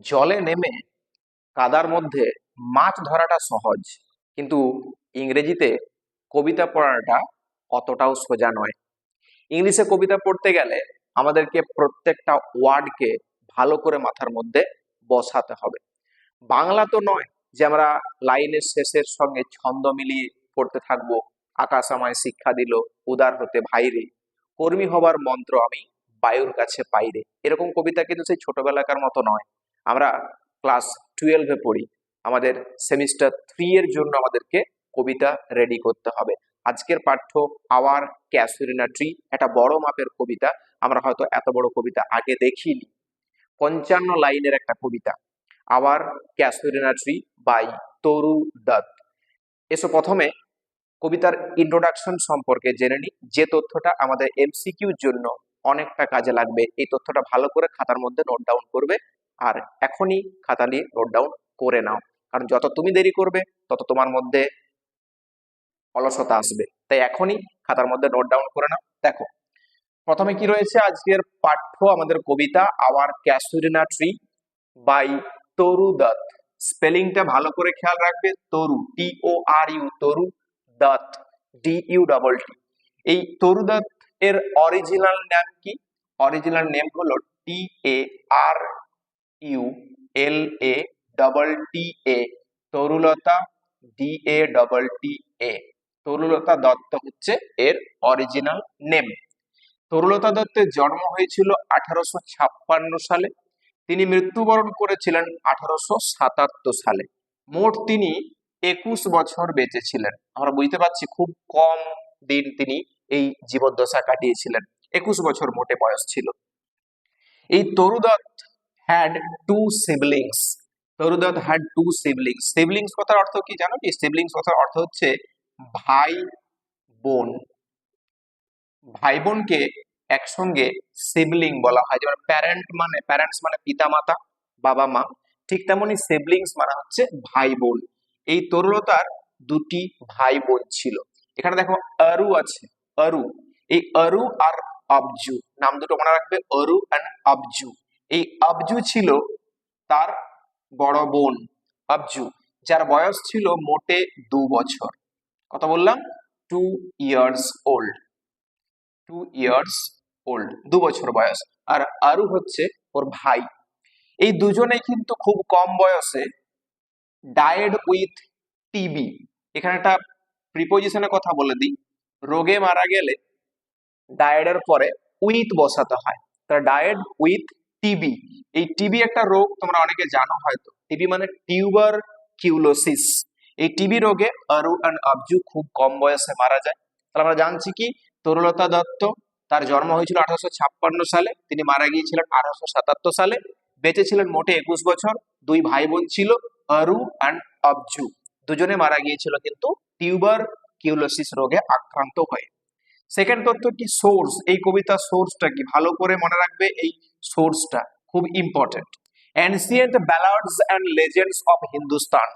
জলে নেমে কাদার মধ্যে মাছ ধরাটা সহজ, কিন্তু ইংরেজিতে কবিতা পড়াটা অতটাও সোজা নয়। ইংলিশে কবিতা পড়তে গেলে আমাদেরকে প্রত্যেকটা ওয়ার্ডকে ভালো করে মাথার মধ্যে বসাতে হবে। বাংলা তো নয় যে আমরা লাইনের শেষের সঙ্গে ছন্দ মিলিয়ে পড়তে থাকবো। আকাশ আমায় শিক্ষা দিল, উদার হতে ভাইরে, কর্মী হবার মন্ত্র আমি বায়ুর কাছে পাইরে। এরকম কবিতা কিন্তু সেই ছোটবেলাকার মতো নয়। আমরা ক্লাস 12-এ পড়ি, আমাদের সেমিস্টার 3 এর জন্য আমাদেরকে কবিতা রেডি করতে হবে। আজকের পাঠ্য আওয়ার ক্যাসুরিনা ট্রি, একটা বড় মাপের কবিতা। আমরা হয়তো এত বড় কবিতা আগে দেখিনি। 55 লাইনের একটা কবিতা, আওয়ার ক্যাসুরিনা ট্রি বাই তরু দত্ত। এসো প্রথমে কবিতার ইন্ট্রোডাকশন সম্পর্কে জেনে নিই, যে তথ্যটা আমাদের এমসিকিউর জন্য অনেকটা কাজে লাগবে। এই তথ্যটা ভালো করে খাতার মধ্যে নোট ডাউন করবে, আর এখনই খাতা নিয়ে নোট ডাউন করে নাও, কারণ যত তুমি দেরি করবে তত তোমার মধ্যে অলসতা আসবে। তাই এখনই খাতার মধ্যে নোট ডাউন করে নাও। দেখো প্রথমে কি রয়েছে, আজকের পাঠ্য আমাদের কবিতা আওয়ার ক্যাসুরিনা ট্রি বাই তরু দত্ত। স্পেলিংটা ভালো করে খেয়াল রাখবে, তরু, TORU, তরু, দত্ত, DUTT। এই তরু দত্ত এর অরিজিনাল নাম কি? অরিজিনাল নেম হলো TARULATTA, তরুলতা, DATTA। তরুলতা দত্ত হচ্ছে এর অরিজিনাল নেম। তরুলতা দত্তের জন্ম হয়েছিল 1856 সালে। তিনি মৃত্যুবরণ করেছিলেন 1877 সালে। মোট তিনি 21 বছর বেঁচে ছিলেন। আমরা বুঝতে পারছি খুব কম দিন তিনি এই জীবদ্দশা কাটিয়েছিলেন। 21 বছর মোটে বয়স ছিল। এই Toru Dutt had two siblings. Toru Dutt had two siblings. Siblings কথার অর্থ কি জানো কি? সিবলিংস কথার অর্থ হচ্ছে ভাই বোন। ভাই বোনকে একসঙ্গে সিবলিং বলা হয়। যেমন প্যারেন্টস মানে পিতা মাতা, বাবা মা, ঠিক তেমনি সিবলিংস মানে হচ্ছে ভাই বোন। এই তরুলতার দুটি ভাই বোন ছিল। এখানে দেখো অরু আছে, অরু। এই অরু আর আবজু নাম দুটো মনে রাখবে, অরু এন্ড আবজু। এই আবজু ছিল তার বড় বোন, আবজু, যার বয়স ছিল মোটে 2 বছর। কথা বললাম 2 ইয়ার্স ওল্ড। 2 বছর বয়স। আর আরু হচ্ছে ওর ভাই। এই দুজনেই কিন্তু খুব কম বয়সে ডায়েড উইথ টিবি। এখানে একটা প্রিপোজিশনের কথা বলে দিই, রোগে মারা গেলে ডায়েডের পরে উইথ বসাতে হয়। তাহলে ডায়েড উইথ টিবি। এই টিবি একটা রোগ, তোমরা অনেকে জানো হয়তো। টিবি মানে টিউবার কিউলোসিস। এই টিবি রোগে আরু এন্ড আবজু খুব কম বয়সে মারা যায়। তাহলে আমরা জানছি কি, তরুলতা দত্ত, তার জন্ম হয়েছিল 1856 সালে, তিনি মারা গিয়েছিলেন 1877 সালে। বেঁচে ছিলেন মোটে 21 বছর। দুই ভাই বোন ছিল, আরু এন্ড আবজু। দুজনে মারা গিয়েছিল কিন্তু টিউবার কিউলোসিস রোগে আক্রান্ত হয়ে। সেকেন্ড তথ্য কি, সোর্স। এই কবিতার সোর্সটা কি ভালো করে মনে রাখবে, এই সোর্সটা খুব important. Ancient ব্যালাডস and legends of Hindustan.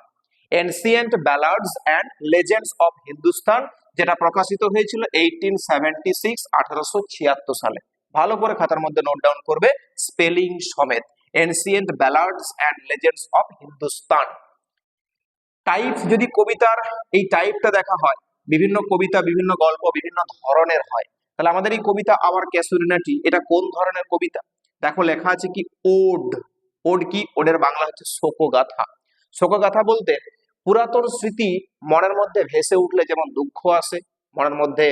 Ancient ব্যালাডস and legends of Hindustan, যেটা প্রকাশিত হয়েছিল 1876 সালে। ভালো করে খাতার মধ্যে নোট ডাউন করবে স্পেলিং সমেত, ancient ব্যালাডস and legends of Hindustan. Type, যদি কবিতার এই টাইপটা দেখা হয়, বিভিন্ন কবিতা, বিভিন্ন গল্প বিভিন্ন ধরনের হয়। তাহলে আমাদের এই কবিতা আওয়ার ক্যাসুরিনা ট্রি, এটা কোন ধরনের কবিতা? দেখো লেখা আছে কি, ওড। ওড কি? ওডের বাংলা হচ্ছে শোকগাথা। শোকগাথা বলতে পুরাতন স্মৃতি মনের মধ্যে ভেসে উঠলে যেমন দুঃখ আসে, মনের মধ্যে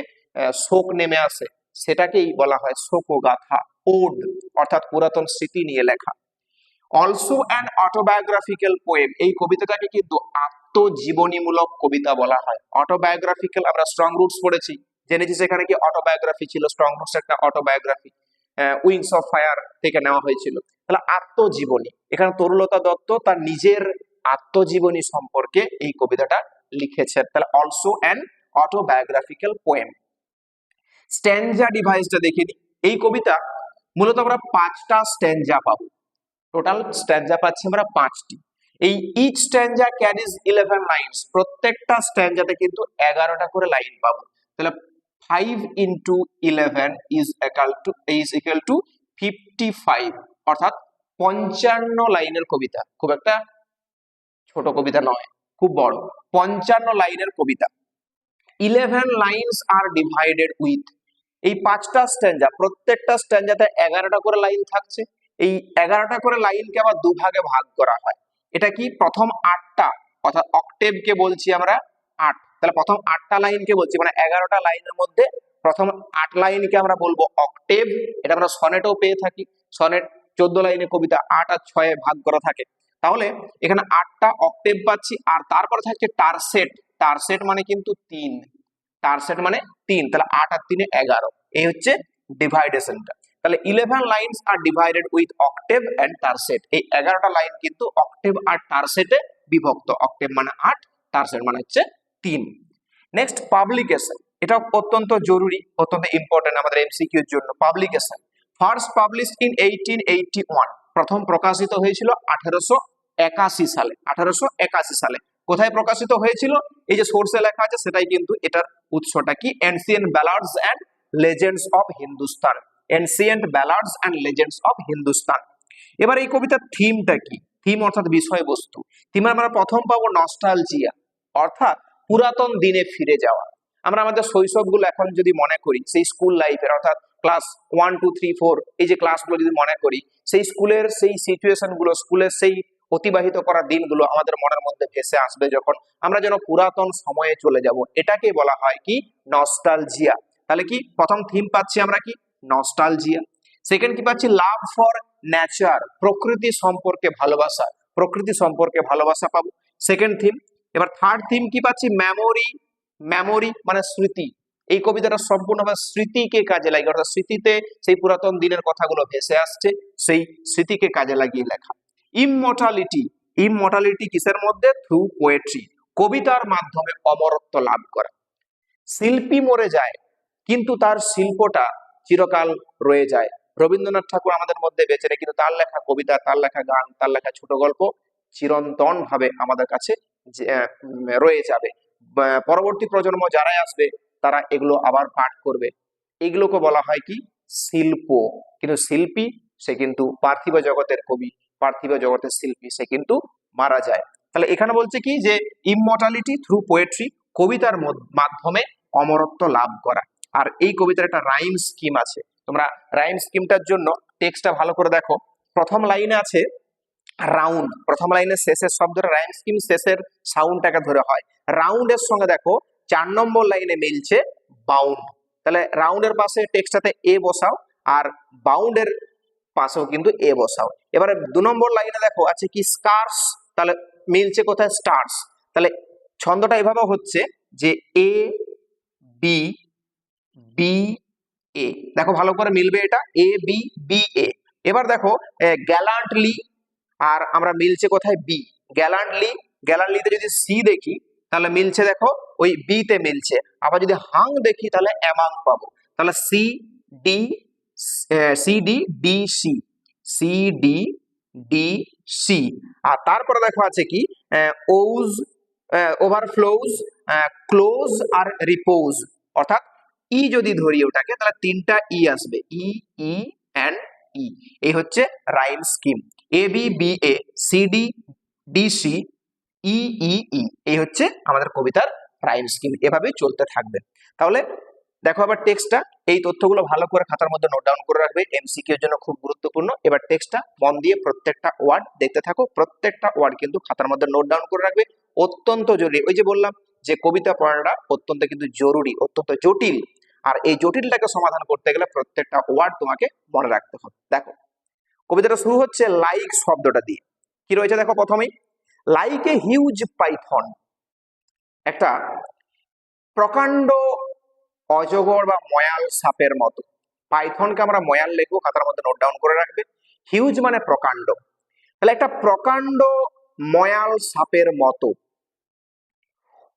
শোক নেমে আসে, সেটাকেই বলা হয় শোকগাথা। ওড অর্থাৎ পুরাতন স্মৃতি নিয়ে লেখা। Also an autobiographical poem. এই কবিতাটাকে কিন্তু আত্মজীবনীমূলক কবিতা বলা হয়। অটোবায়োগ্রাফিক্যাল আমরা স্ট্রং রুটস পড়েছি, জেনেছি সেখানে কি অটোবায়োগ্রাফি ছিল, স্ট্রং রুটস একটা অটোবায়োগ্রাফি, উইংস অফ ফায়ার থেকে নেওয়া হয়েছিল। তাহলে আত্মজীবনী, এখানে তরুলতা দত্ত তার নিজের আত্মজীবনী সম্পর্কে এই কবিতাটা লিখেছেন। তাহলে অলসো অ্যান অটোবায়োগ্রাফিক্যাল পোয়েম। স্ট্যানজা ডিভাইসটা দেখে নিই। এই কবিতা মূলত আমরা 5টা স্ট্যানজা পাবো। টোটাল স্ট্যানজা পাচ্ছি আমরা 5টি। এই ইচ স্ট্যানজা ক্যারিজ 11 লাইনস। প্রত্যেকটা স্ট্যানজাতে কিন্তু 11টা করে লাইন পাবো। তাহলে 5 into 11 is equal to 55, অর্থাৎ 55 লাইনের কবিতা, খুব একটা ছোট কবিতা নয়, খুব বড়। 55 লাইনের কবিতা। 11 লাইনস আর ডিভাইডেড উইথ, এই 5টা স্ট্যাঞ্জা, প্রত্যেকটা স্ট্যাঞ্জাতে 11টা করে লাইন থাকছে। এই 11টা করে লাইনকে আবার দুভাগে ভাগ করা হয়। এটা কি, প্রথম 8টা, অর্থাৎ অক্টেভকে বলছি আমরা 8, তাহলে প্রথম 8টা লাইনকে বলছি, মানে 11টা লাইনের মধ্যে প্রথম 8 লাইনকে আমরা বলবো অক্টেভ। এটা আমরা সনেটেও পেয়ে থাকি, সনেট 14 লাইনের কবিতা 8 আর 6 ভাগ করা থাকে। তাহলে এখানে 8টা অক্টেভ পাচ্ছি, আর তারপরে থাকছে টারসেট। টারসেট মানে কিন্তু 3, টারসেট মানে 3, তাহলে 8 আর 3 11। এই হচ্ছে ডিভাইডেশনটা। তাহলে 11 lines are divided with octave and tercet, এই 11টা লাইন কিন্তু অক্টেভ আর টারসেটে বিভক্ত। অক্টেভ মানে 8, টারসেট মানে হচ্ছে 3। Next, publication. এটা অত্যন্ত জরুরি, অত্যন্ত ইম্পর্টেন্ট আমাদের এমসিকিউ এর জন্য। পাবলিকেশন, ফার্স্ট পাবলিশড ইন 1881, প্রথম প্রকাশিত হয়েছিল 1881 সালে। 1881 সালে কোথায় প্রকাশিত হয়েছিল? এই যে সোর্সে লেখা আছে সেটাই কিন্তু এটার উৎসটা কি, ancient ballads and legends of Hindustan. Ancient ballads and legends of Hindustan. এবার এই কবিতার থিমটা কি? থিম অর্থাৎ বিষয়বস্তু। থিমে আমরা প্রথম পাবো নস্টালজিয়া, অর্থাৎ পুরাতন দিনে ফিরে যাওয়া। আমরা আমাদের শৈশবগুলো এখন যদি মনে করি, সেই স্কুল লাইফের, অর্থাৎ ক্লাস 1, 2, 3, 4, এই যে ক্লাসগুলো যদি মনে করি, সেই স্কুলের সেই সিচুয়েশন গুলো, স্কুলের সেই অতিবাহিত করা দিনগুলো আমাদের মনের মধ্যে ভেসে আসবে, যখন আমরা যেন পুরাতন সময়ে চলে যাব। এটাকে বলা হয় কি, নস্টালজিয়া। তাহলে কি, প্রথম থিম পাচ্ছি আমরা কি, নস্টালজিয়া। সেকেন্ড কি পাচ্ছি, লাভ ফর নেচার, প্রকৃতি সম্পর্কে ভালোবাসা। প্রকৃতি সম্পর্কে ভালোবাসা পাবো, সেকেন্ড থিম। এবার থার্ড থিম কি পাচ্ছি, মেমোরি। মেমোরি মানে স্মৃতি। এই কবিতাটা সম্পূর্ণভাবে স্মৃতিকে কাজে লাগিয়ে, অর্থাৎ স্মৃতিতে সেই পুরাতন দিনের কথাগুলো ভেসে আসছে, সেই স্মৃতিকে কাজে লাগিয়ে লেখা। ইমমর্টালিটি, ইমমর্টালিটি কিসের মধ্যে? থ্রু পোয়েট্রি, কবিতার মাধ্যমে অমরত্ব লাভ করা। শিল্পী মরে যায় কিন্তু তার শিল্পটা চিরকাল রয়ে যায়। রবীন্দ্রনাথ ঠাকুর আমাদের মধ্যে বেঁচে নেই, কিন্তু তার লেখা কবিতা, তার লেখা গান, তার লেখা ছোট গল্প চিরন্তন ভাবে আমাদের কাছে রয়ে যাবে। পরবর্তী প্রজন্ম যারাই আসবে তারা এগুলো আবার পাঠ করবে। এগুলোকে বলা হয় কি, শিল্প। কিন্তু শিল্পী সে কিন্তু পার্থিব জগতের কবি, পার্থিব জগতের শিল্পী, সে কিন্তু মারা যায়। তাহলে এখানে বলছে কি, যে ইমমর্টালিটি থ্রু পোয়েট্রি, কবিতার মাধ্যমে অমরত্ব লাভ করা। আর এই কবিতার একটা রাইম স্কিম আছে, তোমরা রাইম স্কিমটার জন্য টেক্সটটা ভালো করে দেখো। প্রথম লাইনে আছে রাউন্ড, প্রথম লাইনের শেষের শব্দটা রাইম স্কিম শেষের সাউন্ডটাকে ধরে হয়। রাউন্ডের সঙ্গে দেখো 4 নম্বর লাইনে মিলছে বাউন্ড, তাহলে রাউন্ডের পাশে টেক্সটটাতে এ বসাও, আর বাউন্ডের পাশেও কিন্তু এ বসাও। এবারে 2 নম্বর লাইনে দেখো আছে কি, স্কার্স, তাহলে মিলছে কোথায়, স্টার্স। তাহলে ছন্দটা এভাবে হচ্ছে যে এ বি বি এ, দেখো ভালো করে মিলবে, এটা এ বি বি এ। এবার দেখো গ্যালান্টলি, আর আমরা মিলছে কোথায়, বি। গ্যালান্টলি, গ্যালান্টলিতে যদি সি দেখি তাহলে মিলছে, দেখো ওই বি তে মিলছে। আবার যদি হাং দেখি তাহলে অ্যামাং পাবো। তাহলে C D, C D D C, C D D C. আর তারপরে দেখো আছে কি, ওজ, ওভারফ্লোজ, ক্লোজ আর রিপোজ, অর্থাৎ ই যদি ধরি ওটাকে তাহলে 3টা ই আসবে, ই ই এন্ড ই। এই হচ্ছে rhyme scheme, A B B A, C D D C, ই ই ই। এই হচ্ছে আমাদের কবিতার রাইম স্কিম, এভাবেই চলতে থাকবে। তাহলে দেখো আবার টেক্সটটা, এই তথ্যগুলো ভালো করে খাতার মধ্যে নোট ডাউন করে রাখবে, এমসিকিউ এর জন্য খুব গুরুত্বপূর্ণ। এবার টেক্সটটা মন দিয়ে প্রত্যেকটা ওয়ার্ড দেখতে থাকো, প্রত্যেকটা ওয়ার্ড কিন্তু খাতার মধ্যে নোট ডাউন করে রাখবে, অত্যন্ত জরুরি। ওই যে বললাম যে কবিতা পড়াটা অত্যন্ত কিন্তু জরুরি, অত্যন্ত জটিল, আর এই জটিলটাকে সমাধান করতে গেলে প্রত্যেকটা ওয়ার্ড তোমাকে মনে রাখতে হবে। দেখো কবিতাটা শুরু হচ্ছে লাইক শব্দটা দিয়ে। কি রয়েছে দেখো, প্রথমেই লাইক এ হিউজ পাইথন, একটা প্রকাণ্ড অজগর বা ময়াল সাপের মতো। পাইথনকে আমরা ময়াল লিখবো, খাতার মধ্যে নোট ডাউন করে রাখবে। হিউজ মানে প্রকাণ্ড, তাহলে একটা প্রকাণ্ড ময়াল সাপের মতো।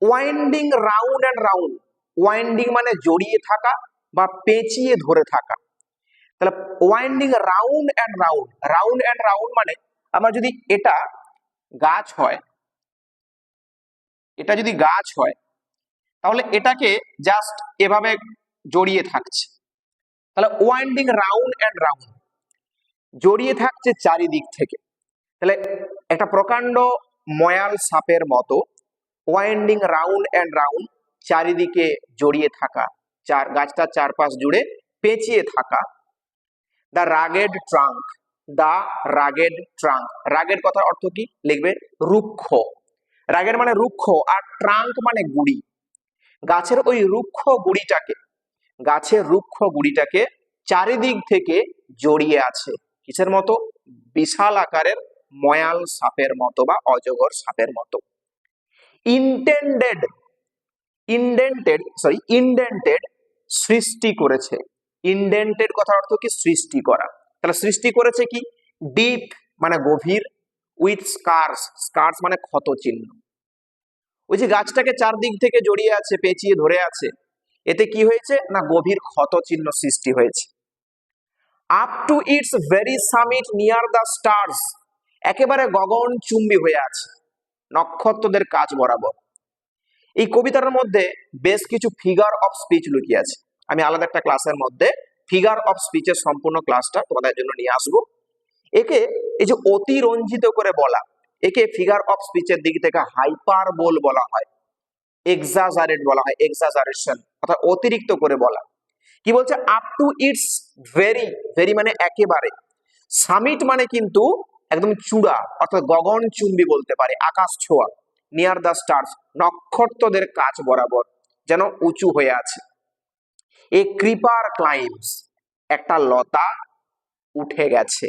Winding round and round, winding মানে জড়িয়ে থাকা বা পেঁচিয়ে ধরে থাকা। তাহলে winding round and round, round and round মানে আমার যদি এটা গাছ হয়, এটা যদি গাছ হয় তাহলে এটাকে জাস্ট এভাবে জড়িয়ে থাকছে, তাহলে ওয়াইন্ডিং রাউন্ড অ্যান্ড রাউন্ড। জড়িয়ে থাকছে চারিদিক থেকে। তাহলে একটা প্রকাণ্ড ময়াল সাপের মতো ওয়াইন্ডিং রাউন্ড অ্যান্ড রাউন্ড, চারিদিকে জড়িয়ে থাকা, গাছটার চারপাশ জুড়ে পেঁচিয়ে থাকা। The rugged trunk, the rugged trunk, rugged কথার অর্থ কি? লিখবে রুক্ষ। রাগেড মানে রুক্ষ, আর ট্রাঙ্ক মানে গুড়ি। গাছের ওই রুক্ষ গুড়িটাকে, গাছের রুক্ষ গুড়িটাকে চারিদিক থেকে জড়িয়ে আছে কিসের মতো? বিশাল আকারের ময়াল সাপের মতো বা অজগর সাপের মতো। ইন্ডেন্টেড সৃষ্টি করেছে। ইন্ডেন্টেড কথার অর্থ কি? সৃষ্টি করা। তাহলে সৃষ্টি করেছে কি? ডিপ মানে গভীর, উইথ স্কার্স, স্কার্স মানে ক্ষত চিহ্ন। ওই যে গাছটাকে চারদিক থেকে জড়িয়ে আছে, পেঁচিয়ে ধরে আছে, এতে কি হয়েছে না গভীর ক্ষত চিহ্ন সৃষ্টি হয়েছে। Up to its very summit near the stars, একেবারে গগনচুম্বী হয়ে আছে নক্ষত্রদের কাছ বরাবর। এই কবিতার মধ্যে বেশ কিছু ফিগার অফ স্পিচ লুকিয়ে আছে। আমি আলাদা একটা ক্লাসের মধ্যে ফিগার অফ স্পিচের সম্পূর্ণ ক্লাসটা তোমাদের জন্য নিয়ে আসবো। একে এই যে অতিরঞ্জিত করে বলা, একে ফিগার অফ স্পিচের দিক থেকে হাইপারবোল বলা হয়, এক্সাজারেট বলা হয়, এক্সাজারেশন অর্থাৎ অতিরিক্ত করে বলা। কি বলছে? Up to its very, very মানে একেবারে, সামিট মানে কিন্তু একদম চূড়া অর্থাৎ গগনচুম্বী বলতে পারে, আকাশ ছোঁয়া, নিয়ার দ্য স্টার্স নক্ষত্রদের কাছ বরাবর যেন উঁচু হয়ে আছে। এ ক্রিপার ক্লাইম্বস, একটা লতা উঠে গেছে।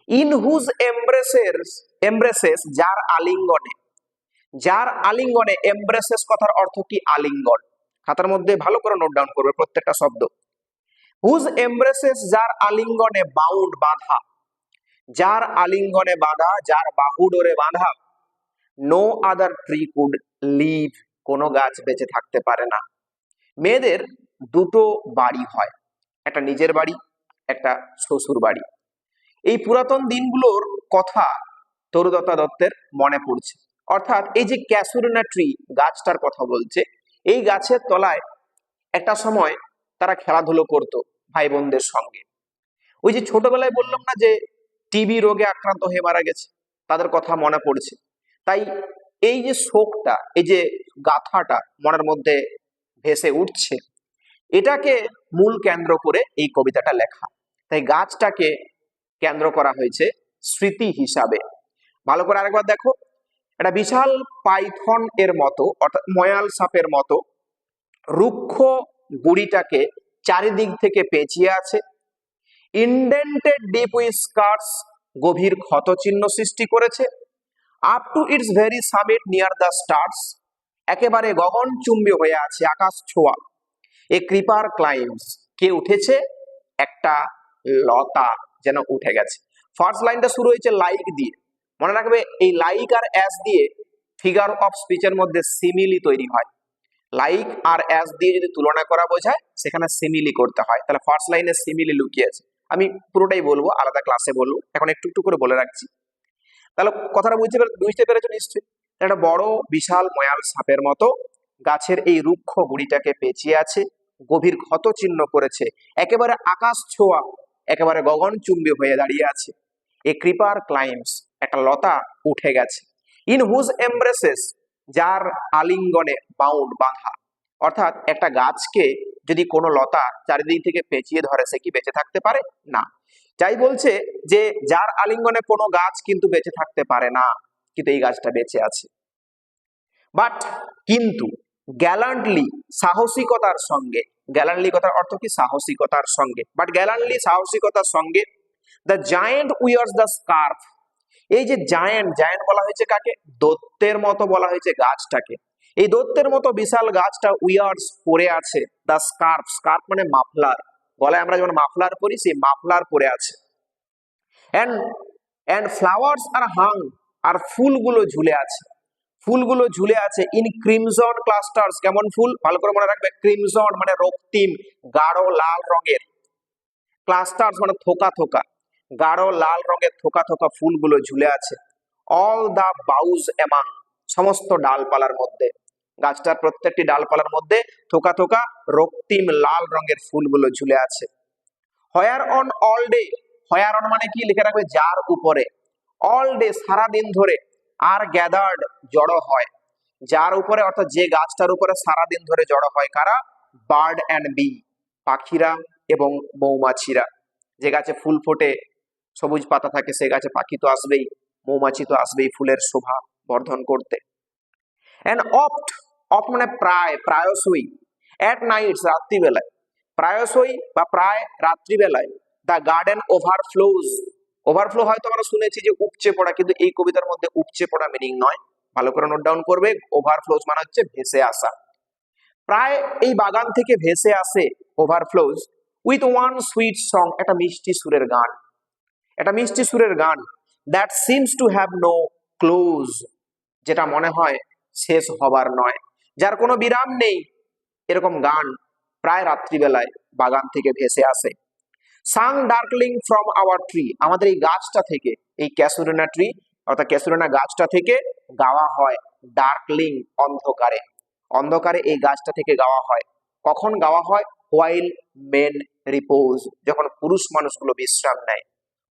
ইন হুজ এমব্রেসেস, যার আলিঙ্গনে, যার আলিঙ্গনে, এমব্রেসেস কথার অর্থ কি? আলিঙ্গন। খাতার মধ্যে ভালো করে নোট ডাউন করবে প্রত্যেকটা শব্দ। হুজ এমব্রেসেস, যার আলিঙ্গনে, বাউন্ড বাঁধা, যার আলিঙ্গনে বাঁধা, যার বাহুডোরে বাঁধা। No other tree could live, কোনো গাছ বেঁচে থাকতে পারে না। মেয়েদের দুটো বাড়ি হয়, একটা নিজের বাড়ি, একটা শ্বশুর বাড়ি। এই পুরাতন দিনগুলোর কথা তরুদত্তা দত্তের মনে পড়ছে। অর্থাৎ এই যে ক্যাসুরিনা ট্রি গাছটার কথা বলছে, এই গাছের তলায় একটা সময় তারা খেলাধুলো করত ভাই বোনদের সঙ্গে। ওই যে ছোটবেলায় বললাম না যে টিবি রোগে আক্রান্ত হয়ে মারা গেছে, তাদের কথা মনে পড়ছে। তাই এই যে শোকটা, এই যে গাথাটা মনের মধ্যে ভেসে উঠছে, এটাকে মূল কেন্দ্র করে এই কবিতাটা লেখা। তাই গাছটাকে কেন্দ্র করা হয়েছে স্মৃতি হিসাবে। ভালো করে আরেকবার দেখো, একটা বিশাল পাইথন এর মতো অর্থাৎ ময়াল সাপের মতো রুক্ষ গুড়িটাকে চারিদিক থেকে পেঁচিয়ে আছে। ইন্ডেন্টেড ডিপ উইথ স্কার্স, গভীর ক্ষত চিহ্ন সৃষ্টি করেছে। Up to its very summit near the stars, একেবারে গগনচুম্বী হয়ে আছে, আকাশ ছোঁয়া। এ ক্রিপার ক্লাইম্বস, কে উঠেছে? একটা লতা যেন উঠে গেছে। ফার্স্ট লাইনটা শুরু হয়েছে লাইক দিয়ে। মনে রাখবে এই লাইক আর অ্যাস দিয়ে ফিগার অফ স্পিচের মধ্যে সিমিলি তৈরি হয়। লাইক আর অ্যাস দিয়ে যদি তুলনা করা বোঝায়, সেখানে সিমিলি করতে হয়। তাহলে ফার্স্ট লাইনে সিমিলি লুকিয়ে আছে। আমি পুরোটাই বলবো, আলাদা ক্লাসে বলবো, এখন একটু একটু করে বলে রাখছি। তাহলে কথাটা বুঝতে পেরেছো নিশ্চয়ই? একটা বড় বিশাল ময়াল সাপের মতো গাছের এই রুক্ষ গুড়িটাকে পেঁচিয়ে আছে, গভীর ক্ষত চিহ্ন করেছে, একেবারে আকাশ ছোঁয়া, একেবারে গগনচুম্বী হয়ে দাঁড়িয়ে আছে। এ ক্রিপার ক্লাইম্বস, একটা লতা উঠে গেছে। ইন হুজ এমব্রেসেস, যার আলিঙ্গনে, বাউন্ড বাঁধা। অর্থাৎ একটা গাছকে যদি কোনো লতা চারিদিক থেকে পেঁচিয়ে ধরে, সে কি বেঁচে থাকতে পারে? না। যাই বলছে যে যার আলিঙ্গনে কোনো গাছ কিন্তু বেঁচে থাকতে পারে না, কিন্তু এই গাছটা বেঁচে আছে। বাট কিন্তু গ্যালান্টলি, সাহসিকতার সঙ্গে, গ্যালান্টলি কথার অর্থ কি? সাহসিকতার সঙ্গে। বাট গ্যালান্টলি, সাহসিকতার সঙ্গে, দ্য জায়েন্ট উইয়ার্স দ্য স্কার্ফ, এই যে জায়েন্ট, জায়েন্ট বলা হয়েছে কাকে? দৈত্যের মতো বলা হয়েছে গাছটাকে। এই দৈত্যের মতো বিশাল গাছটা উইয়ার্স পরে আছে দ্য স্কার্ফ, স্কার্ফ মানে মাফলার, গলায় আমরা যেমন মাফলার পরি, সেই মাফলার পরে আছে। এন্ড ফ্লাওয়ার্স আর হাং, আর ফুলগুলো ঝুলে আছে, ফুলগুলো ঝুলে আছে ইন ক্রিমজন ক্লাস্টার্স। কেমন ফুল? ভালো করে মনে রাখবে, ক্রিমজন মানে রক্তিম, গাঢ় লাল রঙের, ক্লাস্টার্স মানে থোকা থোকা, গাঢ় লাল রঙের থোকা থোকা ফুলগুলো ঝুলে আছে। অল দা বাউজ এমাং, সমস্ত ডালপালার মধ্যে, গাছটার প্রত্যেকটি ডালপালার মধ্যে থোকা থোকা রক্তিম লাল রঙের ফুলগুলো ঝুলে আছে। Whereon all day, whereon মানে কি লিখে রাখবে, যার উপরে, অল ডে সারা দিন ধরে, আর গ্যাদার্ড জড়ো হয়, যার উপরে অর্থাৎ যে গাছটার উপরে সারা দিন ধরে জড়ো হয় কারা, বার্ড অ্যান্ড বি, পাখিরা এবং মৌমাছিরা। যে গাছে ফুল ফোটে, সবুজ পাতা থাকে, সে গাছে পাখি তো আসবেই, মৌমাছি তো আসবেই ফুলের শোভা বর্ধন করতে। এন্ড অফট, অফট মানে প্রায়, প্রায়শই, এট নাইটস রাত্রিবেলায়, প্রায়শই বা প্রায় রাত্রিবেলায়, দ্য গার্ডেন ওভারফ্লোজ, ওভারফ্লো হয়তো আমরা শুনেছি যে উপচে পড়া, কিন্তু এই কবিতার মধ্যে উপচে পড়া মিনিং নয়, ভালো করে নোট ডাউন করবে। ওভারফ্লোজ মানে হচ্ছে ভেসে আসা, প্রায় এই বাগান থেকে ভেসে আসে, overflows with one sweet song, একটা মিষ্টি সুরের গান, একটা মিষ্টি সুরের গান, that seems to have no close, যেটা মনে হয় শেষ হবার নয়, যার কোনো বিরাম নেই, এরকম গান প্রায় রাত্রিবেলায় বাগান থেকে ভেসে আসে। সাং ডার্কলিং ফ্রম আওয়ার ট্রি, আমাদের এই গাছটা থেকে, এই ক্যাসুরিনা ট্রি অর্থাৎ ক্যাসুরিনা গাছটা থেকে গাওয়া হয়, ডার্কলিং অন্ধকারে, অন্ধকারে এই গাছটা থেকে গাওয়া হয়। কখন গাওয়া হয়, হোয়াইল মেন রিপোজ, যখন পুরুষ মানুষগুলো বিশ্রাম নেয়।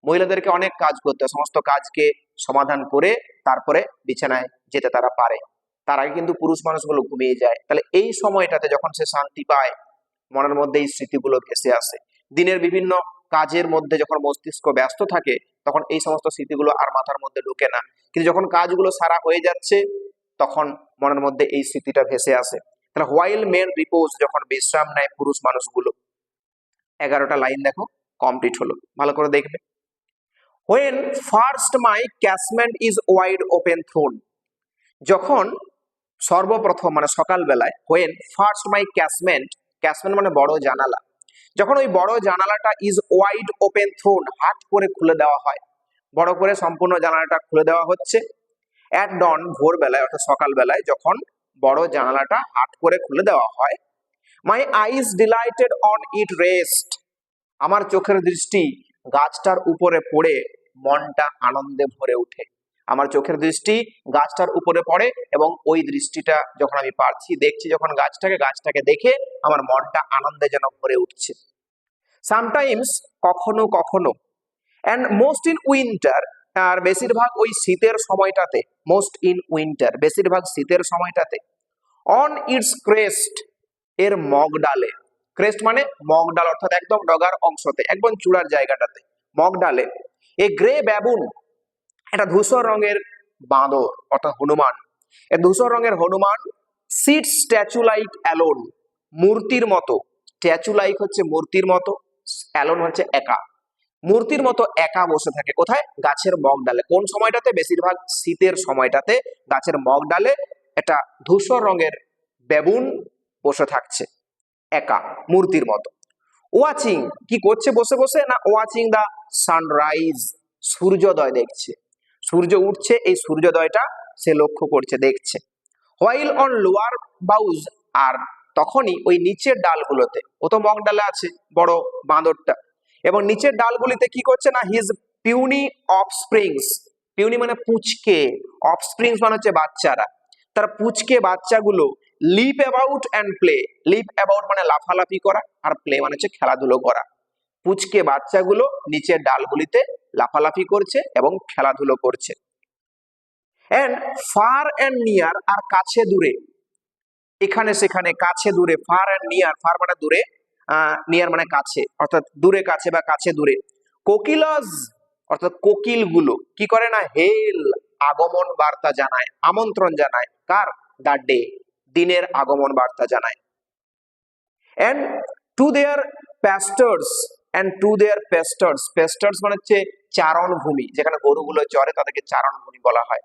মহিলাদেরকে অনেক কাজ করতে হয়, সমস্ত কাজকে সমাধান করে তারপরে বিছানায় যেতে তারা পারে, তার আগে কিন্তু পুরুষ মানুষগুলো ঘুমিয়ে যায়। তাহলে এই সময়টাতে যখন সে শান্তি পায়, মনের মধ্যে এই স্মৃতিগুলো ভেসে আসে। দিনের বিভিন্ন কাজের মধ্যে যখন মস্তিষ্ক ব্যস্ত থাকে, তখন এই সমস্ত স্মৃতিগুলো আর মাথার মধ্যে ঢোকে না, কিন্তু যখন কাজগুলো সারা হয়ে যাচ্ছে, তখন মনের মধ্যে এই স্মৃতিটা ভেসে আসে। তাহলে হোয়াইল মেন রিপোজ, যখন বিশ্রাম নেয় পুরুষ মানুষগুলো। 11টা লাইন দেখো, কমপ্লিট হলো, ভালো করে দেখবে। When first my casement is wide open thrown, যখন সর্বপ্রথম মানে সকালবেলায়, when first my casement, casement মানে বড় জানালা, যখন ওই বড় জানালাটা is wide open thrown, হাট করে খুলে দেওয়া হয়, বড় করে সম্পূর্ণ জানালাটা খুলে দেওয়া হচ্ছে। at dawn, ভোরবেলায় অর্থাৎ সকালবেলায় যখন বড় জানালাটা হাট করে খুলে দেওয়া হয়, my eyes delighted on it rest, আমার চোখের দৃষ্টি গাছটার উপরে পড়ে মনটা আনন্দে ভরে ওঠে, আমার চোখের দৃষ্টি গাছটার উপরে পড়ে এবং ওই দৃষ্টিটা যখন আমি পারছি, দেখছি যখন গাছটাকে দেখে আমার মনটা আনন্দে যেন ভরে উঠছে। সামটাইমস, কখনো কখনো, অ্যান্ড মোস্ট ইন উইন্টার, আর বেশিরভাগ ওই শীতের সময়টাতে, মোস্ট ইন উইন্টার বেশিরভাগ শীতের সময়টাতে, অন ইটস ক্রেস্ট, এর মগডালে, ক্রেস্ট মানে মগডাল অর্থাৎ একদম ডগার অংশতে, একদম চূড়ার জায়গাটাতে, মগডালে, এ গ্রে ব্যাবুন, একটা ধূসর রঙের বাঁদর অর্থাৎ হনুমান, এ ধূসর রঙের হনুমান, সিট স্ট্যাচু লাইক অ্যালোন, মূর্তির মতো, স্ট্যাচু লাইক হচ্ছে মূর্তির মতো, অ্যালোন হচ্ছে একা, মূর্তির মতো একা বসে থাকে, কোথায়, গাছের মগডালে। কোন সময়টাতে, বেশিরভাগ শীতের সময়টাতে গাছের মগডালে একটা ধূসর রঙের বেবুন বসে থাকছে একা, মূর্তির মতো। ওয়াচিং, কি করছে বসে বসে, না ওয়াচিং দা সানরাইজ, সূর্যোদয় দেখছে, সূর্য উঠছে, এই সূর্যোদয়টা সে লক্ষ্য করছে, দেখছে। হোয়াইল অন লোয়ার বাউজ, আর তখনই ওই নিচের ডালগুলোতে, ও তো মগ ডালে আছে বড় বাঁদরটা, এবং নিচের ডালগুলিতে কি করছে না, হিজ পিউনি অফস্প্রিংস, পিউনি মানে পুচকে, অফস্প্রিংস মানে হচ্ছে বাচ্চারা, তার পুচকে বাচ্চাগুলো, leap about and play, leap about মানে লাফালাফি করা, আর প্লে মানে হচ্ছে খেলাধুলো করা, পুচকে বাচ্চাগুলো নিচের ডালগুলিতে লাফালাফি করছে এবং খেলাধুলো করছে। এন্ড ফার অ্যান্ড নিয়ার, আর কাছে দূরে, এখানে সেখানে, কাছে দূরে, ফার অ্যান্ড নিয়ার, ফার মানে দূরে, নিয়ার মানে কাছে, অর্থাৎ দূরে কাছে বা কাছে দূরে। কোকিলাস, অর্থাৎ কোকিল গুলো কি করে না, হেল, আগমন বার্তা জানায়, আমন্ত্রণ জানায়, কার, দা ডে, দিনের আগমন বার্তা জানায়। And to their pastures, and to their pastures, pastures মানে হচ্ছে চারণ ভূমি, যেখানে গরুগুলো চরে তাদেরকে চারণ ভূমি বলা হয়।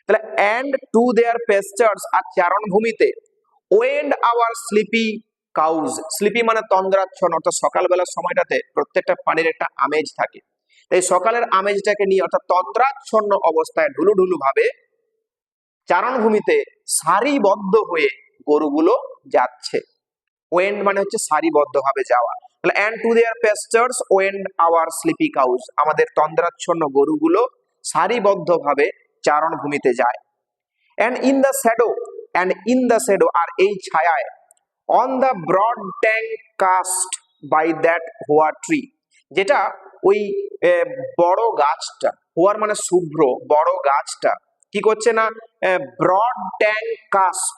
তাহলে এন্ড টু দেয়ার পেস্টার্স, আর চারণ ভূমিতে, ওয়েন্ড আওয়ার স্লিপি কাউজ, স্লিপি মানে তন্দ্রাচ্ছন্ন, অর্থাৎ সকালবেলার সময়টাতে প্রত্যেকটা প্রাণীর একটা আমেজ থাকে, তাই সকালের আমেজটাকে নিয়ে অর্থাৎ তন্দ্রাচ্ছন্ন অবস্থায় ঢুলুঢুলু ভাবে চারণ ভূমিতে সারিবদ্ধ হয়ে গরুগুলো যাচ্ছে। ওয়েন্ড মানে হচ্ছে সারিবদ্ধ ভাবে যাওয়া, তাহলে and to their pastures wend our sleepy cows, আমাদের তন্দ্রাচ্ছন্ন গরুগুলো সারিবদ্ধ ভাবে চারণ ভূমিতে যায়। And in the shadow, and in the shadow, আর এই ছায়ায়, on the broad tank cast by that hoar tree, যেটা ওই বড় গাছটা, হোয়ার মানে শুভ্র, বড় গাছটা কি করছে না, ব্রড ট্যাঙ্ক কাস্ট,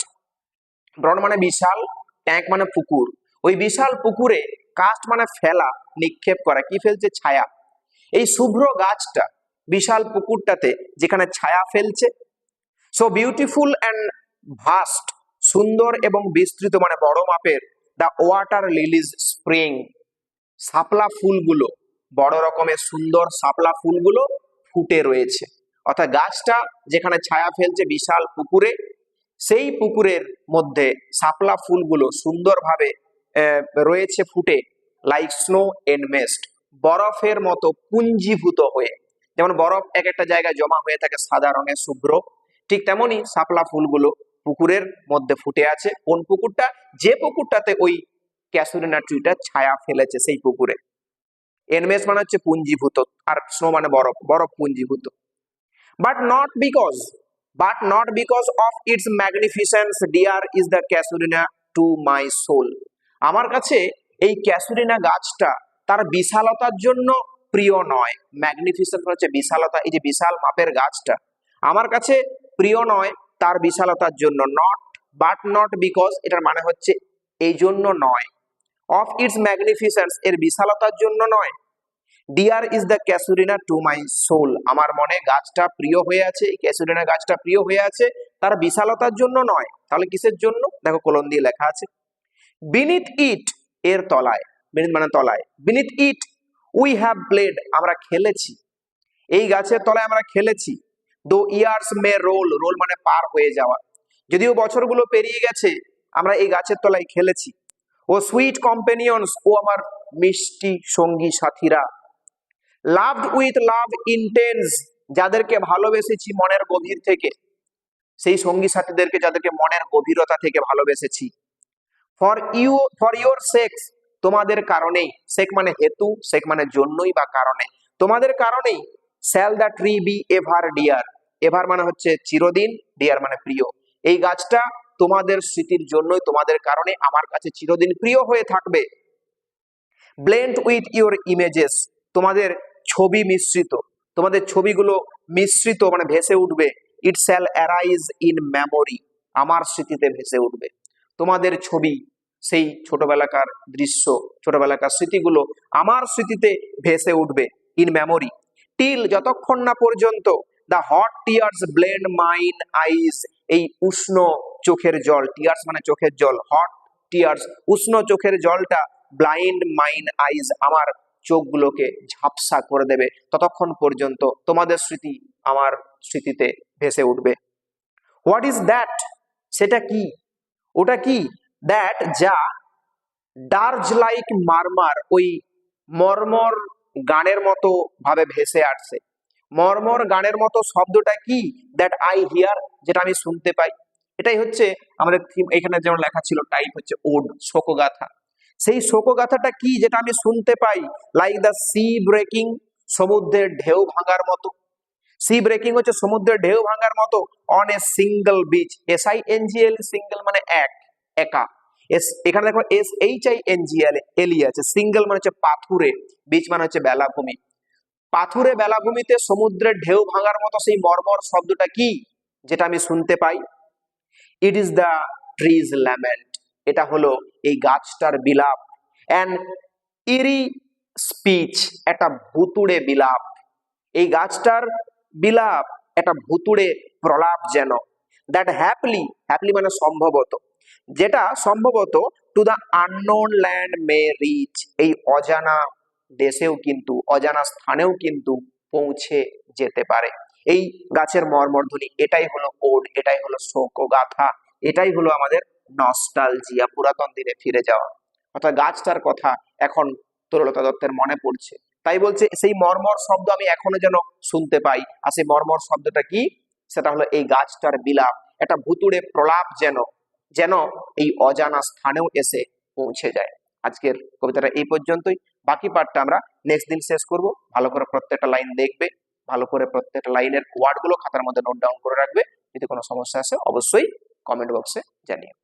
ব্রড মানে বিশাল, ট্যাঙ্ক মানে পুকুর, ওই বিশাল পুকুরে কাস্ট মানে ফেলা, নিক্ষেপ করা, কি ফেলছে, ছায়া। এই শুভ্র গাছটা বিশাল পুকুরটাতে যেখানে ছায়া ফেলছে। সো বিউটিফুল অ্যান্ড ভাস্ট, সুন্দর এবং বিস্তৃত মানে বড় মাপের, দ্য ওয়াটার লিলিজ স্প্রিং, শাপলা ফুলগুলো, বড় রকমের সুন্দর শাপলা ফুলগুলো ফুটে রয়েছে। অর্থাৎ গাছটা যেখানে ছায়া ফেলছে বিশাল পুকুরে, সেই পুকুরের মধ্যে শাপলা ফুলগুলো সুন্দরভাবে রয়েছে ফুটে, লাইক স্নো এন্ড মেস্ট, বরফের মতো পুঞ্জীভূত হয়ে। যেমন বরফ এক একটা জায়গায় জমা হয়ে থাকে সাদা রঙের শুভ্র, ঠিক তেমনি শাপলা ফুলগুলো পুকুরের মধ্যে ফুটে আছে। কোন পুকুরটা, যে পুকুরটাতে ওই ক্যাসুরিনা ট্রিটা ছায়া ফেলেছে সেই পুকুরে। এনমেস মানে হচ্ছে পুঞ্জীভূত, আর স্নো মানে বরফ, বরফ পুঞ্জীভূত। But not because of its magnificence dear is the casuarina to my soul. আমার কাছে এই ক্যাসুরিনা গাছটা তার বিশালতার জন্য প্রিয় নয়। ম্যাগনিফিসেন্স হচ্ছে বিশালতা, এই যে বিশাল মাপের গাছটা আমার কাছে প্রিয় নয় তার বিশালতার জন্য। নট বিকজ, এটার মানে হচ্ছে এই জন্য নয়, অফ ইটস ম্যাগনিফিসেন্স, এর বিশালতার জন্য নয়। Dear is the casuarina to my soul, আমার মনে গাছটা প্রিয় হয়ে আছে, এই ক্যাসুরিনা গাছটা প্রিয় হয়ে আছে তার বিশালতার জন্য নয়। তাহলে কিসের জন্য, দেখো কলম দিয়ে লেখা আছে, বিনিথ ইট, এর তলায়, বিনিথ মানে তলায়, beneath it we have played, আমরা খেলেছি, এই গাছের তলায় আমরা খেলেছি। দো ইয়ার্স মে রোল, রোল মানে পার হয়ে যাওয়া, যদিও বছরগুলো পেরিয়ে গেছে আমরা এই গাছের তলায় খেলেছি। ও সুইট কম্পেনিয়ন্স, ও আমার মিষ্টি সঙ্গী সাথীরা। লাভড উইথ লাভ ইন্টেন্স, যাদেরকে ভালোবেসেছি মনের গভীর থেকে, সেই সঙ্গী সাথীদেরকে যাদেরকে মনের গভীরতা থেকে ভালোবেসেছি। ফর ইউর সেক্স, তোমাদের কারণেই, সেক মানে হেতু, সেক মানে জন্যই বা কারণে, তোমাদের কারণেই। Shall the tree be ever dear, ever মানে হচ্ছে চিরদিন, ডিয়ার মানে প্রিয়, এই গাছটা তোমাদের স্মৃতির জন্যই, তোমাদের কারণে আমার কাছে চিরদিন প্রিয় হয়ে থাকবে। ব্লেন্ড উইথ ইউর ইমেজেস, তোমাদের ছবি মিশ্রিত, তোমাদের ছবিগুলো মিশ্রিত মানে ভেসে উঠবে। ইট শ্যাল অ্যারাইজ ইন মেমোরি, আমার স্মৃতিতে ভেসে উঠবে। তোমাদের ছবি, সেই ছোটবেলাকার দৃশ্য, ছোটবেলাকার স্মৃতিগুলো আমার স্মৃতিতে ভেসে উঠবে। ইন মেমোরি, টিল, যতক্ষণ না পর্যন্ত, the hot tears blend mine eyes, এই উষ্ণ চোখের জল, টিয়ার্স মানে চোখের জল, হট টিয়ার্স উষ্ণ চোখের জলটা, ব্লাইন্ড মাইন আইজ, আমার চোখগুলোকে ঝাপসা করে দেবে, ততক্ষণ পর্যন্ত তোমাদের স্মৃতি আমার স্মৃতিতে ভেসে উঠবে। হোয়াট ইজ দ্যাট, সেটা কি, ওটা কি, দ্যাট যা, ডার্জ লাইক মারমার, ওই মর্মর গানের মতো ভাবে ভেসে আসছে। মর্মর গানের মতো শব্দটা কি, দ্যাট আই হিয়ার, যেটা আমি শুনতে পাই। এটাই হচ্ছে আমাদের থিম, এখানে যেমন লেখা ছিল টাইপ হচ্ছে ওড, শোকগাথা। সেই শোকগাথাটা কি, যেটা আমি শুনতে পাই, লাইক দ্য সি ব্রেকিং, সমুদ্রের ঢেউ ভাঙার মতো। সি ব্রেকিং হচ্ছে সমুদ্রের ঢেউ ভাঙার মতো। On a single beach, SINGL, single মানে এক, একা। এখানে দেখো SHINGL আছে, সিঙ্গেল মানে হচ্ছে পাথুরে, বিচ মানে হচ্ছে বেলাভূমি। পাথুরে বেলাভূমিতে সমুদ্রের ঢেউ ভাঙার মতো সেই মর্মর শব্দটা কি, যেটা আমি শুনতে পাই। It is the tree's lament, এটা হলো এই গাছটার বিলাপ। অ্যান্ড ইরি স্পিচ, একটা ভুতুড়ে বিলাপ, এই গাছটার বিলাপ একটা ভুতুড়ে প্রলাপ যেন। দ্যাট হ্যাপলি, হ্যাপলি মানে সম্ভবত, যেটা সম্ভবত to the unknown land may reach, এই অজানা দেশেও কিন্তু, অজানা স্থানেও কিন্তু পৌঁছে যেতে পারে। এই গাছের মর্মধ্বনি, এটাই হলো ওড, এটাই হলো শোকগাথা, এটাই হলো আমাদের নস্টালজিয়া, পুরাতন দিনে ফিরে যাওয়া। অর্থাৎ গাছটার কথা এখন তরুলতা দত্তের মনে পড়ছে, তাই বলছে সেই মর্মর শব্দ আমি এখনো যেন শুনতে পাই। আর সেই মর্মর শব্দটা কি, সেটা হলো এই গাছটার বিলাপ, একটা ভুতুড়ে প্রলাপ যেন, যেন এই অজানা স্থানেও এসে পৌঁছে যায়। আজকের কবিতাটা এই পর্যন্তই, বাকি পার্টটা আমরা নেক্সট দিন শেষ করব। ভালো করে প্রত্যেকটা লাইন দেখবে, ভালো করে প্রত্যেকটা লাইনের ওয়ার্ডগুলো খাতার মধ্যে নোট ডাউন করে রাখবে। যদি কোনো সমস্যা আসে অবশ্যই কমেন্ট বক্সে জানিও।